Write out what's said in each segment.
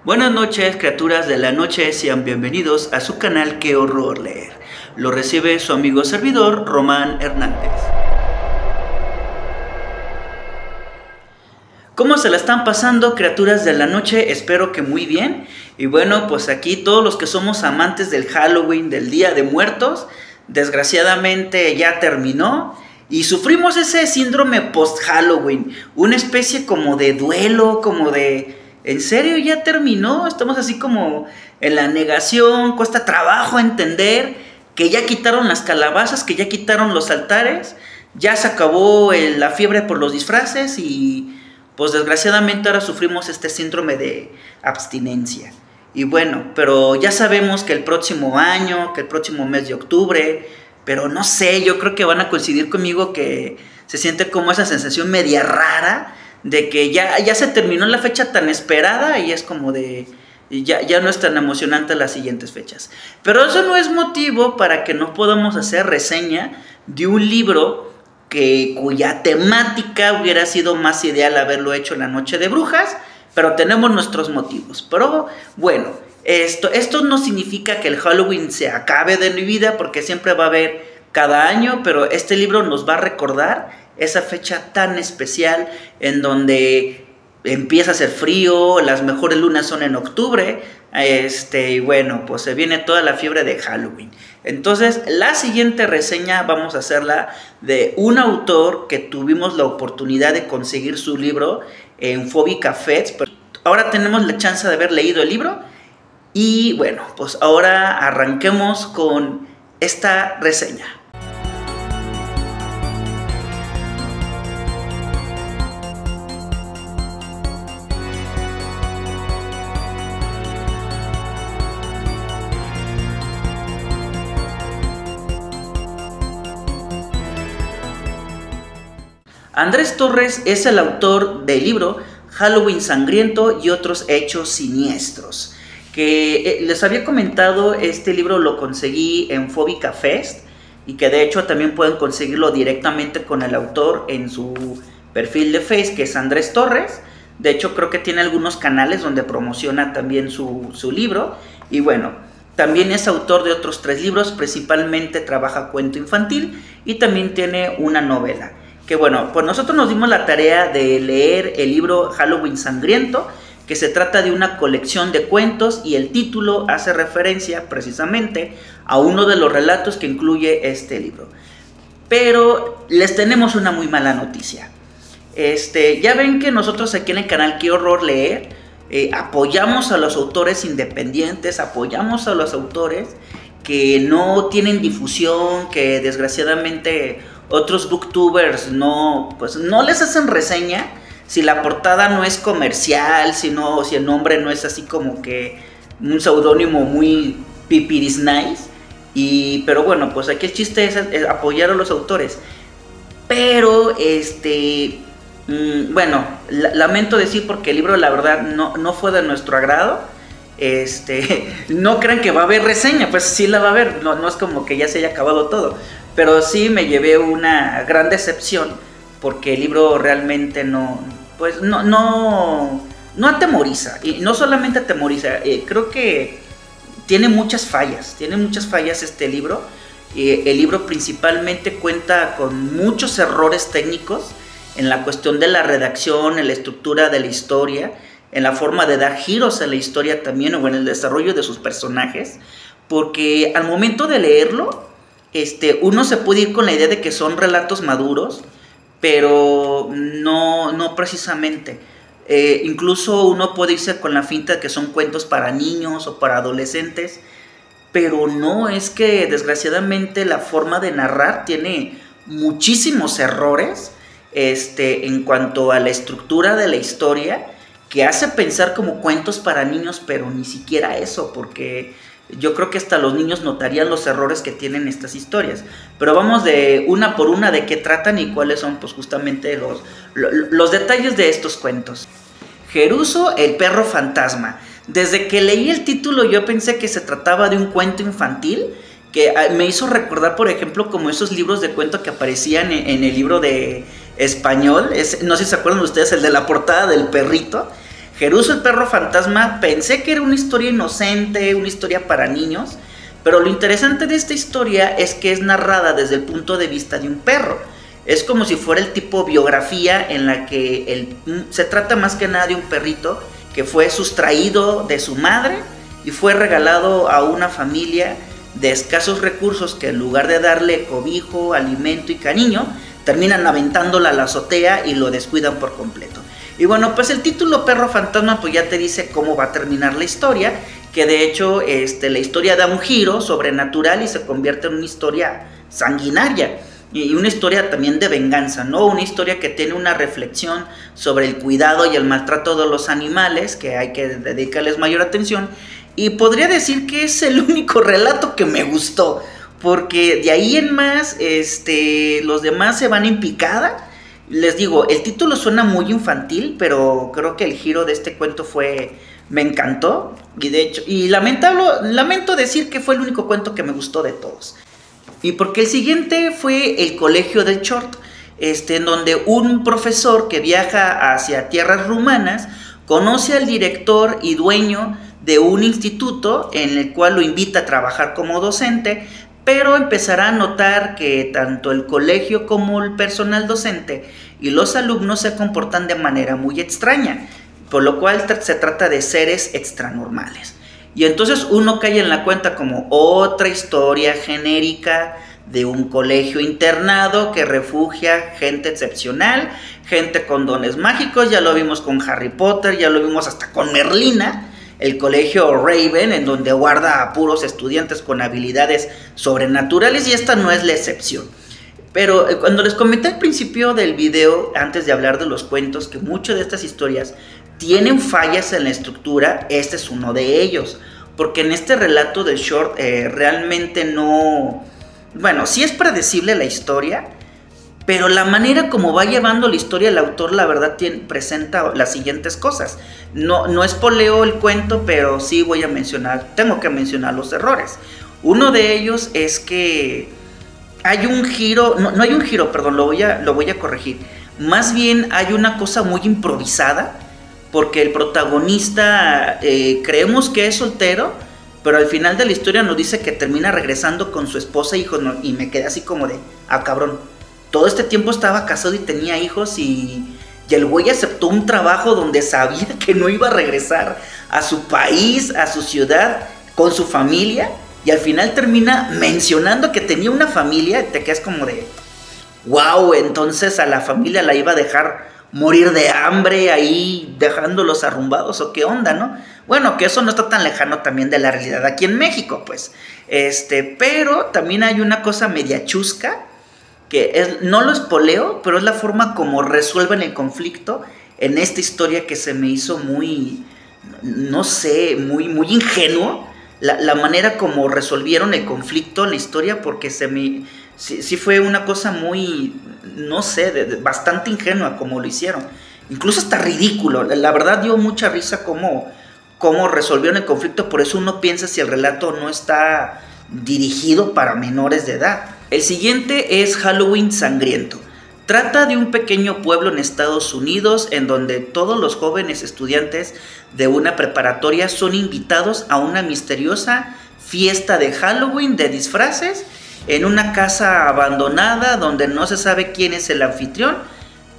Buenas noches, criaturas de la noche, sean bienvenidos a su canal Qué Horror Leer. Lo recibe su amigo servidor, Román Hernández. ¿Cómo se la están pasando, criaturas de la noche? Espero que muy bien. Y bueno, pues aquí todos los que somos amantes del Halloween, del Día de Muertos, desgraciadamente ya terminó. Y sufrimos ese síndrome post-Halloween, una especie como de duelo, como de... ¿En serio ya terminó? Estamos así como en la negación, cuesta trabajo entender que ya quitaron las calabazas, que ya quitaron los altares, ya se acabó la fiebre por los disfraces y pues desgraciadamente ahora sufrimos este síndrome de abstinencia. Y bueno, pero ya sabemos que el próximo año, que el próximo mes de octubre, pero no sé, yo creo que van a coincidir conmigo que se siente como esa sensación media rara de que ya se terminó la fecha tan esperada y es como de... Ya no es tan emocionante las siguientes fechas. Pero eso no es motivo para que no podamos hacer reseña de un libro cuya temática hubiera sido más ideal haberlo hecho en la Noche de Brujas, pero tenemos nuestros motivos. Pero bueno, esto no significa que el Halloween se acabe de mi vida, porque siempre va a haber cada año, pero este libro nos va a recordar esa fecha tan especial en donde empieza a hacer frío, las mejores lunas son en octubre, y bueno, pues se viene toda la fiebre de Halloween. Entonces, la siguiente reseña vamos a hacerla de un autor que tuvimos la oportunidad de conseguir su libro en Phobica Fest. Ahora tenemos la chance de haber leído el libro y bueno, pues ahora arranquemos con esta reseña. Andrés Torres es el autor del libro Halloween Sangriento y otros hechos siniestros, que les había comentado, este libro lo conseguí en Phobica Fest y que de hecho también pueden conseguirlo directamente con el autor en su perfil de Face, que es Andrés Torres. De hecho creo que tiene algunos canales donde promociona también su libro y bueno, también es autor de otros 3 libros, principalmente trabaja cuento infantil y también tiene una novela. Que bueno, pues nosotros nos dimos la tarea de leer el libro Halloween Sangriento, que se trata de una colección de cuentos y el título hace referencia precisamente a uno de los relatos que incluye este libro. Pero les tenemos una muy mala noticia. Ya ven que nosotros aquí en el canal Qué Horror Leer apoyamos a los autores independientes, apoyamos a los autores que no tienen difusión, que desgraciadamente otros booktubers no les hacen reseña si la portada no es comercial, si el nombre no es así como que un seudónimo muy pipiris nice. Pero bueno, pues aquí el chiste es apoyar a los autores. Pero bueno, lamento decir, porque el libro la verdad no fue de nuestro agrado. No crean que va a haber reseña, pues sí la va a haber, no es como que ya se haya acabado todo, pero sí me llevé una gran decepción porque el libro realmente no atemoriza, y no solamente atemoriza, creo que tiene muchas fallas este libro. El libro principalmente cuenta con muchos errores técnicos en la cuestión de la redacción, en la estructura de la historia, en la forma de dar giros a la historia también, o en el desarrollo de sus personajes, porque al momento de leerlo, uno se puede ir con la idea de que son relatos maduros, pero no precisamente. Incluso uno puede irse con la finta de que son cuentos para niños o para adolescentes, pero no, es que desgraciadamente la forma de narrar tiene muchísimos errores en cuanto a la estructura de la historia, que hace pensar como cuentos para niños, pero ni siquiera eso, porque yo creo que hasta los niños notarían los errores que tienen estas historias. Pero vamos de una por una de qué tratan y cuáles son pues justamente los detalles de estos cuentos. Jeruso, el perro fantasma. Desde que leí el título yo pensé que se trataba de un cuento infantil, que me hizo recordar, por ejemplo, como esos libros de cuento que aparecían en el libro de español. No sé si se acuerdan ustedes, el de la portada del perrito. Jeruso el perro fantasma, pensé que era una historia inocente, una historia para niños, pero lo interesante de esta historia es que es narrada desde el punto de vista de un perro. Es como si fuera el tipo biografía en la que se trata más que nada de un perrito que fue sustraído de su madre y fue regalado a una familia de escasos recursos que en lugar de darle cobijo, alimento y cariño, terminan aventándola a la azotea y lo descuidan por completo. Y bueno, pues el título Perro Fantasma pues ya te dice cómo va a terminar la historia, que de hecho la historia da un giro sobrenatural y se convierte en una historia sanguinaria y una historia también de venganza, ¿no? Una historia que tiene una reflexión sobre el cuidado y el maltrato de los animales, que hay que dedicarles mayor atención, y podría decir que es el único relato que me gustó, porque de ahí en más, los demás se van en picada. Les digo, el título suena muy infantil, pero creo que el giro de este cuento me encantó, y de hecho, lamento decir que fue el único cuento que me gustó de todos. Y porque el siguiente fue El Colegio del Short, en donde un profesor que viaja hacia tierras rumanas conoce al director y dueño de un instituto en el cual lo invita a trabajar como docente, pero empezará a notar que tanto el colegio como el personal docente y los alumnos se comportan de manera muy extraña, por lo cual se trata de seres extranormales. Y entonces uno cae en la cuenta como otra historia genérica de un colegio internado que refugia gente excepcional, gente con dones mágicos. Ya lo vimos con Harry Potter, ya lo vimos hasta con Merlina, el colegio Raven, en donde guarda a puros estudiantes con habilidades sobrenaturales, y esta no es la excepción. Pero cuando les comenté al principio del video, antes de hablar de los cuentos, que muchas de estas historias tienen fallas en la estructura, este es uno de ellos, porque en este relato del short realmente no... Bueno, sí es predecible la historia, pero la manera como va llevando la historia el autor, la verdad, presenta las siguientes cosas. No espoleo el cuento, pero sí tengo que mencionar los errores. Uno de ellos es que hay un giro, no hay un giro, perdón, lo voy a corregir. Más bien hay una cosa muy improvisada, porque el protagonista creemos que es soltero, pero al final de la historia nos dice que termina regresando con su esposa e hijos, y me quedé así como de, cabrón, todo este tiempo estaba casado y tenía hijos, y el güey aceptó un trabajo donde sabía que no iba a regresar a su país, a su ciudad, con su familia, y al final termina mencionando que tenía una familia, y te quedas como de, wow, entonces a la familia la iba a dejar morir de hambre ahí, dejándolos arrumbados, o qué onda, ¿no? Bueno, que eso no está tan lejano también de la realidad aquí en México, pues. Pero también hay una cosa media chusca, que no lo espoleo, pero es la forma como resuelven el conflicto en esta historia, que se me hizo muy, no sé, muy ingenuo, la manera como resolvieron el conflicto en la historia, porque sí fue una cosa muy, no sé, bastante ingenua como lo hicieron, incluso hasta ridículo. La verdad dio mucha risa cómo resolvieron el conflicto. Por eso uno piensa si el relato no está dirigido para menores de edad. El siguiente es Halloween Sangriento. Trata de un pequeño pueblo en Estados Unidos en donde todos los jóvenes estudiantes de una preparatoria son invitados a una misteriosa fiesta de Halloween de disfraces en una casa abandonada donde no se sabe quién es el anfitrión,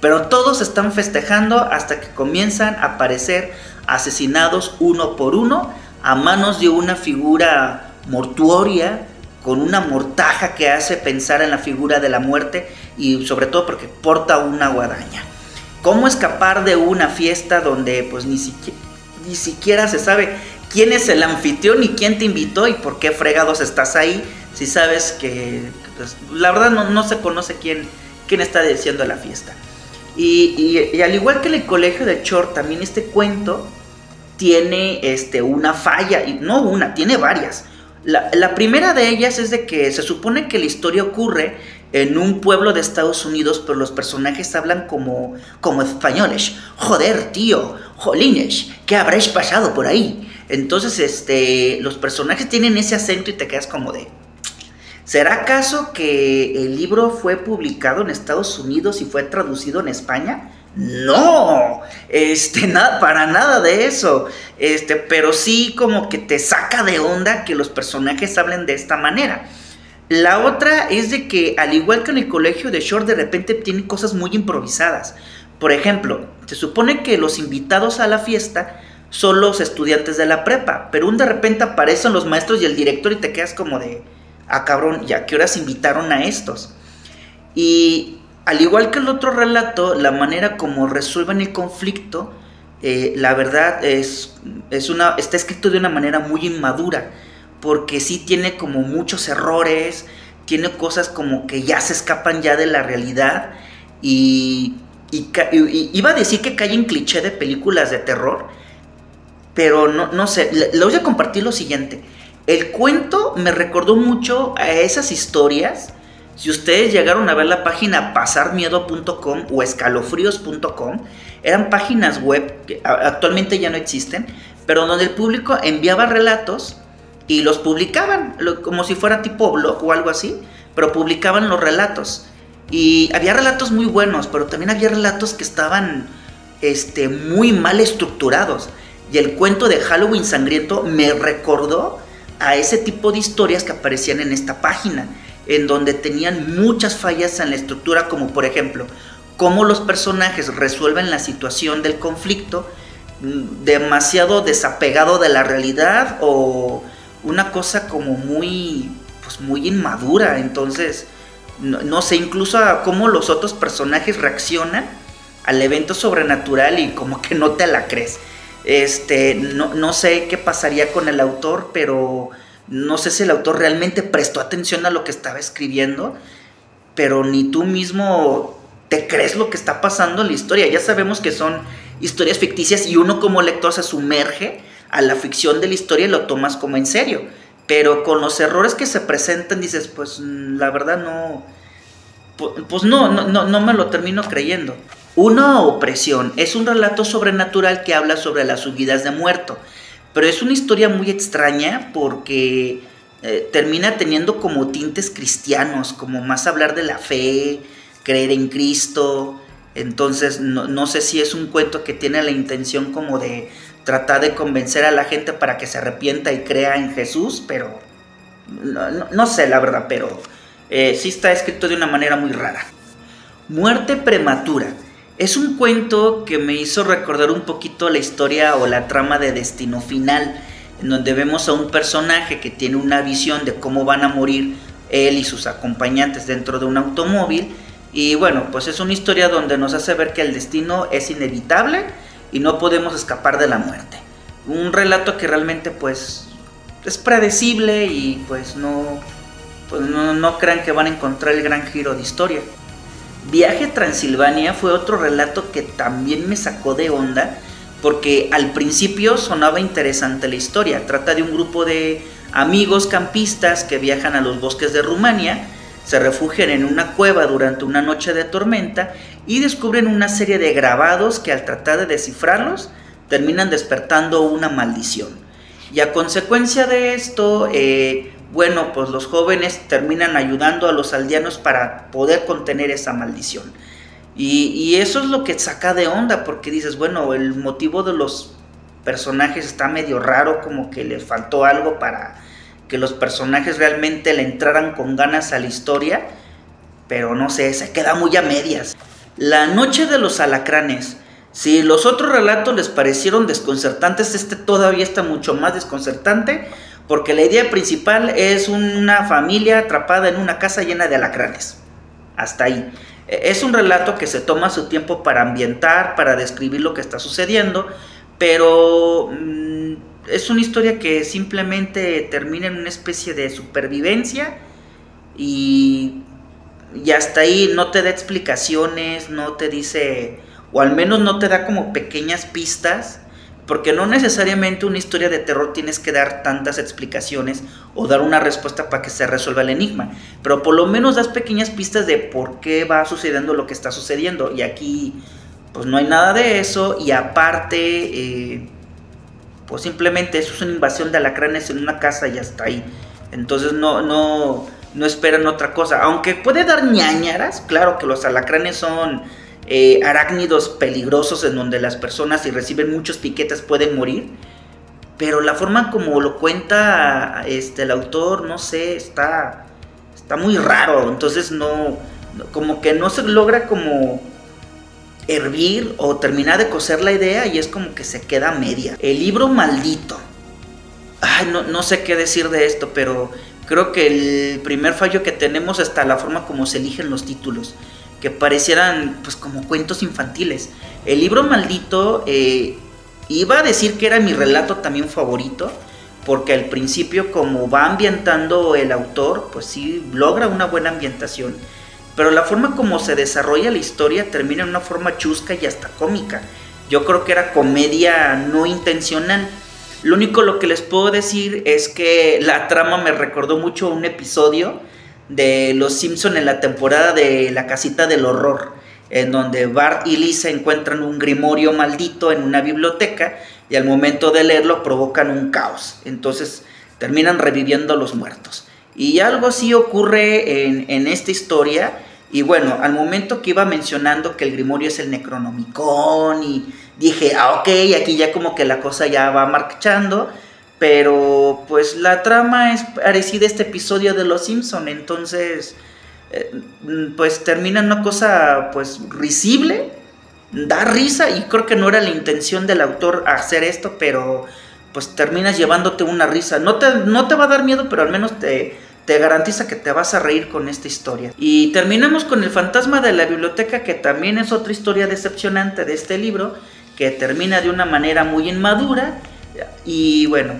pero todos están festejando hasta que comienzan a aparecer asesinados uno por uno a manos de una figura mortuoria con una mortaja que hace pensar en la figura de la muerte, y sobre todo porque porta una guadaña. ¿Cómo escapar de una fiesta donde pues ni siquiera se sabe quién es el anfitrión y quién te invitó y por qué fregados estás ahí, si sabes que pues, la verdad no se conoce quién está diciendo la fiesta? Y al igual que el Colegio del Short, también este cuento tiene una falla, y no una, tiene varias. La primera de ellas es de que se supone que la historia ocurre en un pueblo de Estados Unidos, pero los personajes hablan como españoles. Joder, tío, jolines, ¿qué habréis pasado por ahí? Entonces, los personajes tienen ese acento y te quedas como de, ¿será acaso que el libro fue publicado en Estados Unidos y fue traducido en España? No, nada, para nada de eso. Pero sí como que te saca de onda que los personajes hablen de esta manera. La otra es de que, al igual que en el colegio de Shore, de repente tienen cosas muy improvisadas. Por ejemplo, se supone que los invitados a la fiesta son los estudiantes de la prepa, pero de repente aparecen los maestros y el director y te quedas como de, ah cabrón, ¿y a qué horas invitaron a estos? Y al igual que el otro relato, la manera como resuelven el conflicto, la verdad está escrito de una manera muy inmadura, porque sí tiene como muchos errores, tiene cosas como que ya se escapan ya de la realidad y iba a decir que cae en cliché de películas de terror, pero no sé, le voy a compartir lo siguiente. El cuento me recordó mucho a esas historias. Si ustedes llegaron a ver la página pasarmiedo.com o escalofríos.com, eran páginas web que actualmente ya no existen, pero donde el público enviaba relatos y los publicaban, como si fuera tipo blog o algo así, pero publicaban los relatos. Y había relatos muy buenos, pero también había relatos que estaban muy mal estructurados. Y el cuento de Halloween Sangriento me recordó a ese tipo de historias que aparecían en esta página, en donde tenían muchas fallas en la estructura, como por ejemplo, cómo los personajes resuelven la situación del conflicto demasiado desapegado de la realidad, o una cosa como muy inmadura. Entonces, no sé, incluso a cómo los otros personajes reaccionan al evento sobrenatural y como que no te la crees. No sé qué pasaría con el autor, pero no sé si el autor realmente prestó atención a lo que estaba escribiendo, pero ni tú mismo te crees lo que está pasando en la historia. Ya sabemos que son historias ficticias y uno como lector se sumerge a la ficción de la historia y lo tomas como en serio, pero con los errores que se presentan dices, pues la verdad no me lo termino creyendo. Una opresión es un relato sobrenatural que habla sobre las subidas de muerto, pero es una historia muy extraña porque termina teniendo como tintes cristianos, como más hablar de la fe, creer en Cristo. Entonces no sé si es un cuento que tiene la intención como de tratar de convencer a la gente para que se arrepienta y crea en Jesús, pero no sé la verdad, pero sí está escrito de una manera muy rara. Muerte prematura. Es un cuento que me hizo recordar un poquito la historia o la trama de Destino Final, en donde vemos a un personaje que tiene una visión de cómo van a morir él y sus acompañantes dentro de un automóvil. Y bueno, pues es una historia donde nos hace ver que el destino es inevitable y no podemos escapar de la muerte. Un relato que realmente pues es predecible y pues no crean que van a encontrar el gran giro de historia. Viaje a Transilvania fue otro relato que también me sacó de onda, porque al principio sonaba interesante la historia. Trata de un grupo de amigos campistas que viajan a los bosques de Rumania, se refugian en una cueva durante una noche de tormenta y descubren una serie de grabados que, al tratar de descifrarlos, terminan despertando una maldición. Y a consecuencia de esto, bueno, pues los jóvenes terminan ayudando a los aldeanos para poder contener esa maldición. Y eso es lo que saca de onda, porque dices, bueno, el motivo de los personajes está medio raro, como que les faltó algo para que los personajes realmente le entraran con ganas a la historia, pero no sé, se queda muy a medias. La noche de los alacranes. Si los otros relatos les parecieron desconcertantes, este todavía está mucho más desconcertante, porque la idea principal es una familia atrapada en una casa llena de alacranes. Hasta ahí. Es un relato que se toma su tiempo para ambientar, para describir lo que está sucediendo, pero es una historia que simplemente termina en una especie de supervivencia y hasta ahí. No te da explicaciones, no te dice, o al menos no te da como pequeñas pistas, porque no necesariamente una historia de terror tienes que dar tantas explicaciones o dar una respuesta para que se resuelva el enigma, pero por lo menos das pequeñas pistas de por qué va sucediendo lo que está sucediendo, y aquí pues no hay nada de eso. Y aparte pues simplemente eso es una invasión de alacranes en una casa y hasta ahí. Entonces no esperan otra cosa, aunque puede dar ñáñaras. Claro que los alacranes son arácnidos peligrosos en donde las personas, si reciben muchos piquetes, pueden morir. Pero la forma como lo cuenta el autor, no sé, está muy raro. Entonces como que no se logra como hervir o terminar de cocer la idea, y es como que se queda a media. El libro maldito. Ay, no sé qué decir de esto, pero creo que el primer fallo que tenemos está la forma como se eligen los títulos, que parecieran pues como cuentos infantiles. El libro maldito, iba a decir que era mi relato también favorito, porque al principio, como va ambientando el autor, pues sí logra una buena ambientación, pero la forma como se desarrolla la historia termina en una forma chusca y hasta cómica. Yo creo que era comedia no intencional. Lo único lo que les puedo decir es que la trama me recordó mucho a un episodio de Los Simpson en la temporada de La Casita del Horror, en donde Bart y Lisa encuentran un grimorio maldito en una biblioteca y al momento de leerlo provocan un caos. Entonces terminan reviviendo a los muertos. Y algo así ocurre en esta historia. Y bueno, al momento que iba mencionando que el grimorio es el Necronomicon, y dije, ok, aquí ya como que la cosa ya va marchando. Pero pues la trama es parecida a este episodio de Los Simpson. Entonces pues termina en una cosa pues risible, da risa, y creo que no era la intención del autor hacer esto, pero pues terminas llevándote una risa. No te va a dar miedo, pero al menos te garantiza que te vas a reír con esta historia. Y terminamos con El fantasma de la biblioteca, que también es otra historia decepcionante de este libro, que termina de una manera muy inmadura. Y bueno,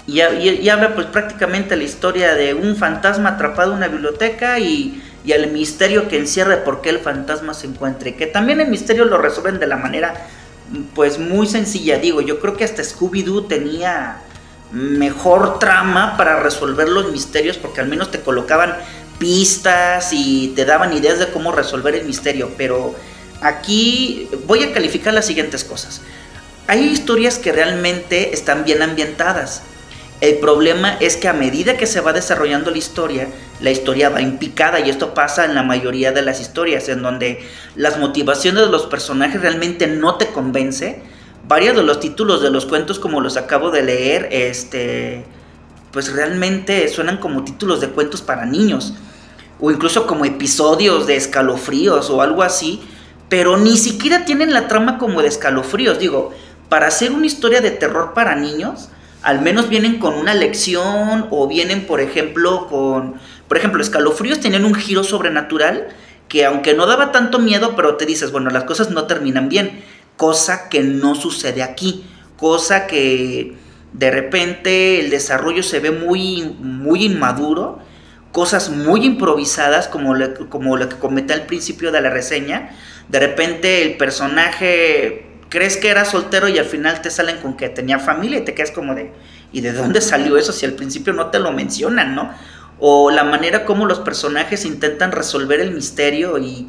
y habla pues prácticamente la historia de un fantasma atrapado en una biblioteca y el misterio que encierra por qué el fantasma se encuentre. Que también el misterio lo resuelven de la manera pues muy sencilla. Digo, yo creo que hasta Scooby-Doo tenía mejor trama para resolver los misterios, porque al menos te colocaban pistas y te daban ideas de cómo resolver el misterio. Pero aquí voy a calificar las siguientes cosas. Hay historias que realmente están bien ambientadas. El problema es que a medida que se va desarrollando la historia va en picada, y esto pasa en la mayoría de las historias, en donde las motivaciones de los personajes realmente no te convence. Varios de los títulos de los cuentos, como los acabo de leer, pues realmente suenan como títulos de cuentos para niños, o incluso como episodios de Escalofríos o algo así, pero ni siquiera tienen la trama como de Escalofríos. Digo, para hacer una historia de terror para niños, al menos vienen con una lección, o vienen, por ejemplo, Escalofríos tenían un giro sobrenatural que, aunque no daba tanto miedo, pero te dices, bueno, las cosas no terminan bien, cosa que no sucede aquí, cosa que de repente el desarrollo se ve muy, muy inmaduro, cosas muy improvisadas, como lo que comenté al principio de la reseña. De repente el personaje crees que era soltero y al final te salen con que tenía familia, y te quedas como de, ¿y de dónde salió eso si al principio no te lo mencionan, no? O la manera como los personajes intentan resolver el misterio y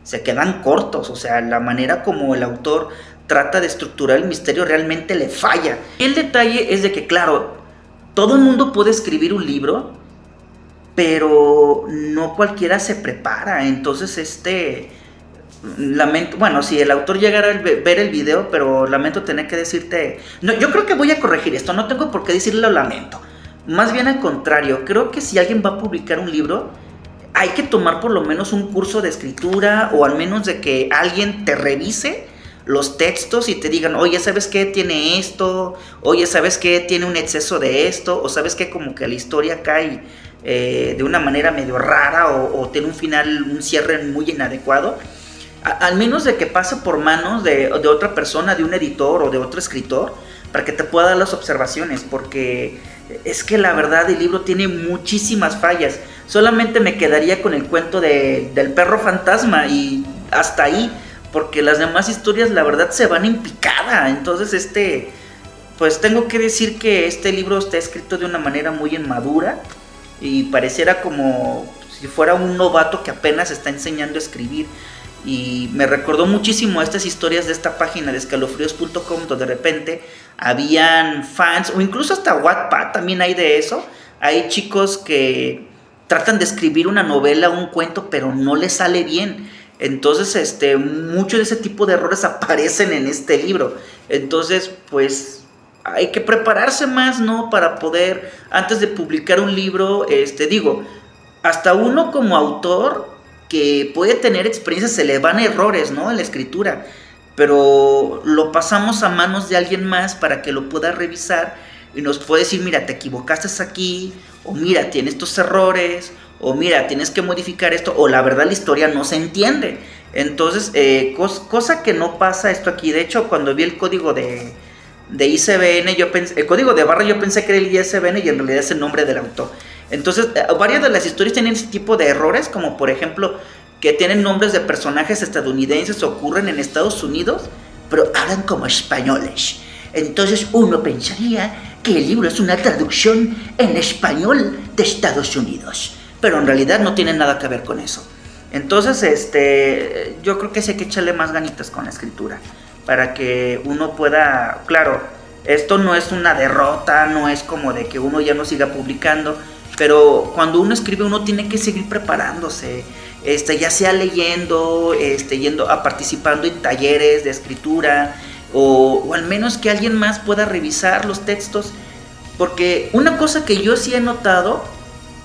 se quedan cortos. O sea, la manera como el autor trata de estructurar el misterio realmente le falla. Y el detalle es de que, claro, todo el mundo puede escribir un libro, pero no cualquiera se prepara. Entonces lamento, bueno, si el autor llegara a ver el video, pero lamento tener que decirte, no, yo creo que voy a corregir esto, no tengo por qué decirle lo lamento, más bien al contrario. Creo que si alguien va a publicar un libro, hay que tomar por lo menos un curso de escritura, o al menos de que alguien te revise los textos y te digan, oye, ¿sabes qué? Tiene esto, oye, ¿sabes qué? Tiene un exceso de esto, o ¿sabes qué? Como que la historia cae de una manera medio rara, o tiene un final, un cierre muy inadecuado. Al menos de que pase por manos de otra persona, de un editor o de otro escritor, para que te pueda dar las observaciones, porque es que la verdad el libro tiene muchísimas fallas. Solamente me quedaría con el cuento del perro fantasma y hasta ahí, porque las demás historias la verdad se van en picada. Entonces pues tengo que decir que este libro está escrito de una manera muy inmadura, y pareciera como si fuera un novato que apenas está enseñando a escribir. Y me recordó muchísimo a estas historias de esta página de escalofríos.com, donde de repente habían fans, o incluso hasta Wattpad también hay de eso. Hay chicos que tratan de escribir una novela, un cuento, pero no les sale bien. Entonces, muchos de ese tipo de errores aparecen en este libro. Entonces, pues hay que prepararse más, ¿no? Para poder, antes de publicar un libro, digo, hasta uno como autor que puede tener experiencia, se le van errores, ¿no? En la escritura, pero lo pasamos a manos de alguien más para que lo pueda revisar y nos puede decir, mira, te equivocaste aquí, o mira, tienes estos errores, o mira, tienes que modificar esto, o la verdad la historia no se entiende. Entonces, cosa que no pasa esto aquí. De hecho, cuando vi el código de ISBN, el código de barra, yo pensé que era el ISBN y en realidad es el nombre del autor. Entonces, varias de las historias tienen ese tipo de errores, como por ejemplo, que tienen nombres de personajes estadounidenses, ocurren en Estados Unidos, pero hablan como españoles. Entonces uno pensaría que el libro es una traducción en español de Estados Unidos, pero en realidad no tiene nada que ver con eso. Entonces, yo creo que sí hay que echarle más ganitas con la escritura, para que uno pueda, claro, esto no es una derrota, no es como de que uno ya no siga publicando, pero cuando uno escribe uno tiene que seguir preparándose, ya sea leyendo, participando en talleres de escritura, o al menos que alguien más pueda revisar los textos, porque una cosa que yo sí he notado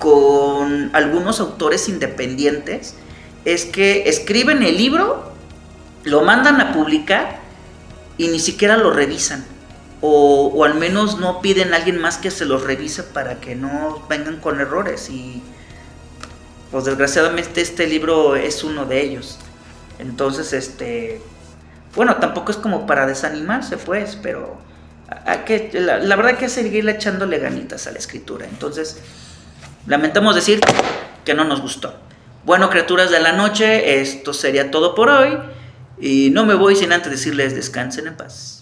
con algunos autores independientes es que escriben el libro, lo mandan a publicar y ni siquiera lo revisan, o al menos no piden a alguien más que se los revise para que no vengan con errores, y pues desgraciadamente este libro es uno de ellos. Entonces, bueno, tampoco es como para desanimarse, pues, pero la verdad que hay que seguirle echándole ganitas a la escritura. Entonces, lamentamos decir que no nos gustó. Bueno, criaturas de la noche, esto sería todo por hoy, y no me voy sin antes decirles descansen en paz.